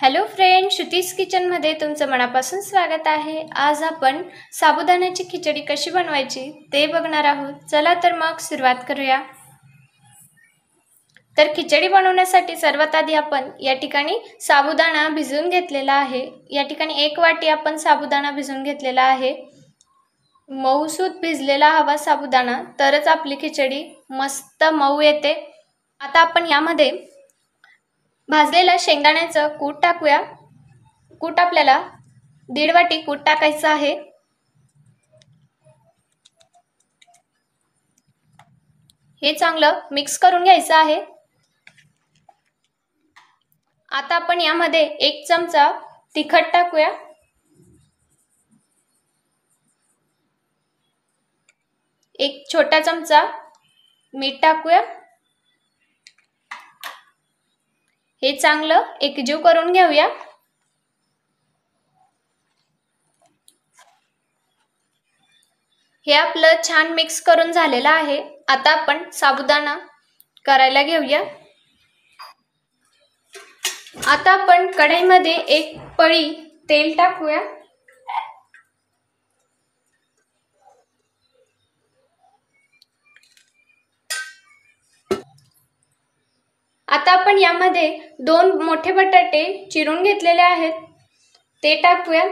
Hello friend, Shruti's किचनमध्ये तुमचं मनापासून स्वागत आहे। आज आपण साबुदाण्याची खिचडी कशी बनवायची ते बघणार आहोत। चला तर मग सुरुवात करूया। तर खिचडी बनवण्यासाठी सर्वात आधी आपण या ठिकाणी साबुदाणा भिजवून घेतलेला आहे। या ठिकाणी 1 वाटी आपण साबुदाणा भिजवून घेतलेला आहे। मऊसूत भिजलेला हवा साबुदाणा, तरच आपली खिचडी मस्त मऊ येते। आता आपण यामध्ये भाजलेला शेंगदाण्याचं कूट टाकूया। कूट आपल्याला 1.5 वाटी कूट टाकायचं आहे। हे चांगलं मिक्स करून घ्यायचं आहे। आता आपण यामध्ये 1 चमचा तिखट टाकूया। एक छोटा चमचा मीठ टाकूया। हे चांगलं एकजीव करून घेऊया। हे आपलं छान मिक्स करून झालेलं आहे। आता आपण साबुदाणा करायला घेऊया। आता आपण कढईमध्ये 1 पळी तेल टाकूया। आता आपण यामध्ये 2 मोठे बटाटे चिरून घेतलेले आहेत, ते टाकूया।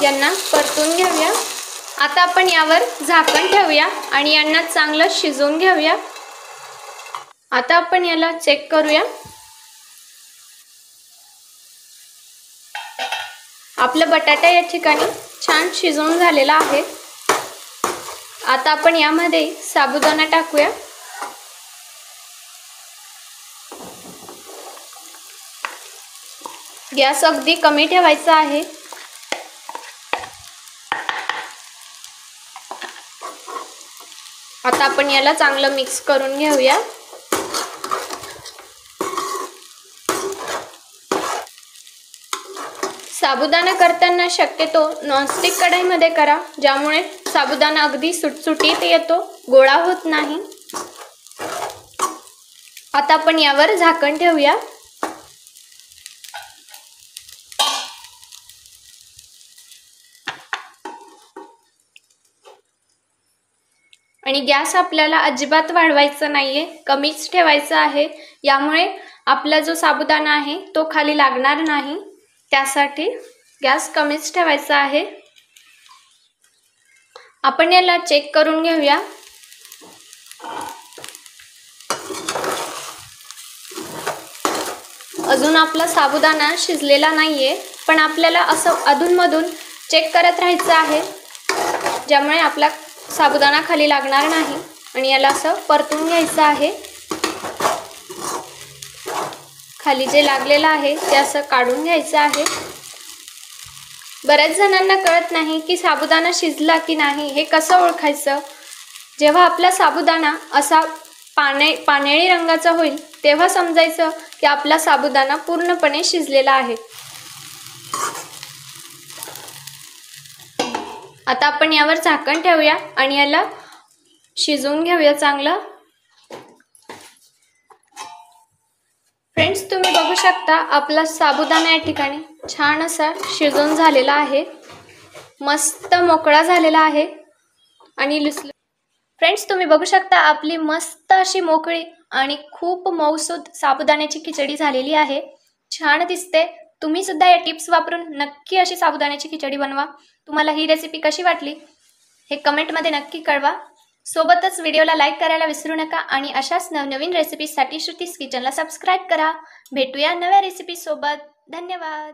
यांना परतून घेऊया। आता आपण यावर झाकण ठेवूया आणि यांना चांगलं शिजवून घेऊया। आता आपण याला चेक करूया। आपला बटाटा या ठिकाणी छान शिजवून झालेला आहे। आता आपण यामध्ये साबुदाणा टाकूया। गॅस अगदी कमी ठेवायचा आहे। आता आपण याला चांगलं मिक्स करून घेऊया। साबुदाणा करताना शक्यतो नॉनस्टिक कढईमध्ये करा, ज्यामुळे साबुदाणा अगदी सुटसुटीत येतो, गोळा होत नाही। आता आपण यावर झाकण ठेवूया। आणि गॅस आपल्याला अजिबात वाढवायचा नाहीये, कमीच ठेवायचा आहे। यामुळे आपला जो साबुदाणा आहे तो खाली लागणार नाही, त्यासाठी गॅस कमीच ठेवायचा आहे। आपण याला चेक करून घेऊया। अजून आपला साबुदाणा शिजलेला नाहीये, पण आपल्याला असं अधूनमधून चेक करत राहायचं आहे, ज्यामुळे आपला साबुदाणा खाली लागणार नाही। आणि याला असं परतून घ्यायचं आहे। खाली जे लागलेलं आहे ते असं काढून घ्यायचं आहे। बऱ्याच जणांना कळत नाही की साबुदाणा शिजला की नाही हे कसं ओळखायचं। जेव्हा आपला साबुदाणा असा पानेळी रंगाचा होईल तेव्हा समजायचं की आपला साबुदाणा पूर्णपणे शिजलेला आहे। आता आपण यावर झाकण ठेवूया आणि याला शिजवून घेऊया चांगलं। फ्रेंड्स, तुम्ही बघू शकता आपला साबुदाणा या ठिकाणी छान असा शिजवून झालेला आहे, मस्त मोकळा झालेला आहे आणि लुसलुशीत। फ्रेंड्स, तुम्ही बघू शकता आपली मस्त अशी मोकळी आणि खूप मऊसूत साबुदाण्याची खिचडी झालेली आहे, छान दिसते। तुम्ही सुद्धा या टिप्स वापरून नक्की अशी साबुदाण्याची खिचडी बनवा। तुम्हाला ही रेसिपी कशी वाटली हे कमेंटमध्ये नक्की कळवा। सोबतच व्हिडिओला लाईक करायला विसरू नका आणि अशाच नवनवीन रेसिपीजसाठी श्रुतीज किचनला सबस्क्राइब करा। भेटूया नव्या रेसिपी सोबत। धन्यवाद।